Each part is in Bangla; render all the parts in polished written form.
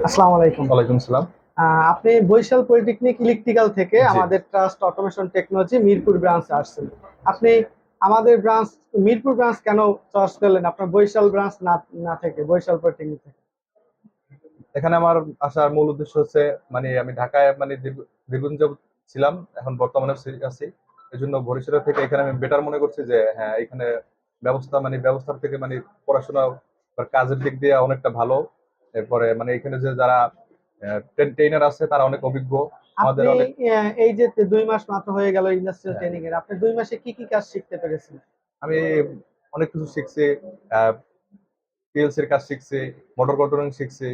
আসসালামু আলাইকুম। ওয়ালাইকুম সালাম। আপনি বরিশাল পলিটেকনিক ইলেকট্রিক্যাল থেকে জি। আমাদের ট্রাস্ট অটোমেশন টেকনোলজি মিরপুর ব্রাঞ্চে আসছেন। আপনি আমাদের ব্রাঞ্চ মিরপুর ব্রাঞ্চ কেন চয়েস করলেন? আপনার বরিশাল ব্রাঞ্চ না না থেকে বরিশাল পলিটেকনিক থেকে? এখানে আমার আসার মূল উদ্দেশ্য হচ্ছে আমি ঢাকায় দীর্ঘদিন যাবত ছিলাম। এখন বর্তমানে আছি। এজন্য বরিশালের থেকে এখানে আমি বেটার মনে করছি যে হ্যাঁ, এখানে ব্যবস্থার থেকে পড়াশোনা বা কাজের দিক দিয়ে অনেকটা ভালো। এরপরে এখানে যে যারা ট্রেইনার আছে তারা অনেক অভিজ্ঞ। আমাদের আপনি অনেক এই যে ২ মাস মাত্র হয়ে গেল ইন্ডাস্ট্রিয়াল হ্যাঁ, ট্রেনিং এর, আপনি ২ মাসে কি কি কাজ শিখতে পেরেছেন? আমি অনেক কিছু শিখছি। পিএলসির কাজ শিখছি, মোটর কন্ট্রোলিং শিখছি।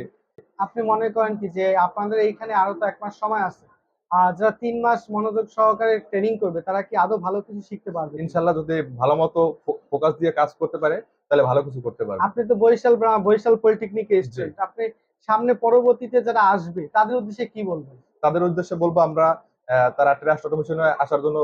আপনি মনে করেন কি যে আপনাদের এইখানে আরো তো ১ মাস সময় আছে। যারা ৩ মাস মনোযোগ সহকারে ট্রেনিং করবে তারা কি আদৌ ভালো কিছু শিখতে পারবে কিনা? ইনশাল্লাহ যদি ভালো মতো ফোকাস দিয়ে কাজ করতে পারে তাহলে ভালো কিছু করতে পারবে। আপনি তো বরিশাল পলিটেকনিক এর জি। স্টুডেন্ট। আপনি সামনে পরবর্তীতে যারা আসবে তাদের উদ্দেশ্যে কি বলবেন? তাদের উদ্দেশ্যে বলবো আমরা তারা ট্রাস্ট অটোমেশনে আসার জন্য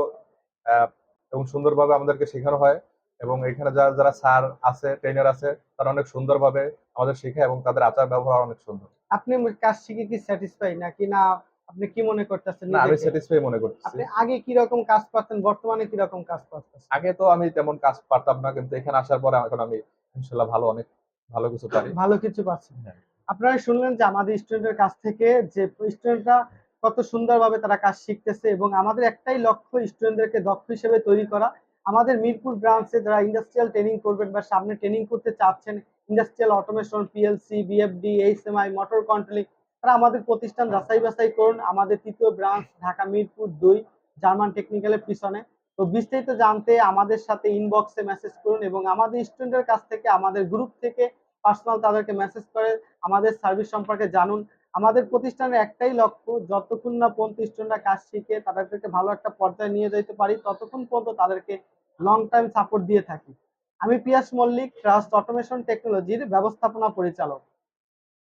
আহ, এবং সুন্দরভাবে আমাদেরকে শেখানো হয় এবং এখানে যারা যারা স্যার আছে, ট্রেনার আছে, তারা অনেক সুন্দরভাবে আমাদের শেখায় এবং তাদের আচার ব্যবহার অনেক সুন্দর। আপনি কাজ শিখে কি স্যাটিসফাই নাকি না আপনি কি মনে করতেছেন না, আমি নিজেকে? স্যাটিসফাই মনে করতেছি। আপনি আগে কিরকম কাজ করতেন, বর্তমানে কিরকম কাজ করতেছেন? আগে তো আমি তেমন কাজ পারতাম না, কিন্তু এখানে আসার পরে এখন আমি ইনশাল্লাহ অনেক ভালো কিছু পারি। ভালো কিছু পাচ্ছেন। হ্যাঁ। আপনারা শুনলেন যে আমাদের স্টুডেন্টের কাছ থেকে যে স্টুডেন্টরা কত সুন্দরভাবে তারা কাজ শিখতেছে এবং আমাদের একটাই লক্ষ্য স্টুডেন্টদেরকে দক্ষ হিসেবে তৈরি করা। আমাদের মিরপুর ব্রাঞ্চে যারা ইন্ডাস্ট্রিয়াল ট্রেনিং করবেন বা সামনে ট্রেনিং করতে চাচ্ছেন, industrial automation, PLC, BFD, HMI, motor controlling, তারা আমাদের প্রতিষ্ঠান যাচাই-বাছাই করুন। আমাদের ৩য় ব্রাঞ্চ ঢাকা মিরপুর ২ জার্মান টেকনিক্যালের পিছনে। তো বিস্তারিত জানতে আমাদের সাথে ইনবক্সে মেসেজ করুন এবং আমাদের স্টুডেন্টের কাছ থেকে আমাদের গ্রুপ থেকে পার্সোনাল তাদেরকে মেসেজ করে আমাদের সার্ভিস সম্পর্কে জানুন। আমাদের প্রতিষ্ঠানের একটাই লক্ষ্য, যতক্ষণ না পর্যন্ত স্টুডেন্টরা কাজ শিখে তাদেরকে ভালো একটা পর্যায়ে নিয়ে যেতে পারি, ততক্ষণ পর্যন্ত তাদেরকে লং টাইম সাপোর্ট দিয়ে থাকি। আমি পিয়াস মল্লিক, ট্রাস্ট অটোমেশন টেকনোলজির ব্যবস্থাপনা পরিচালক।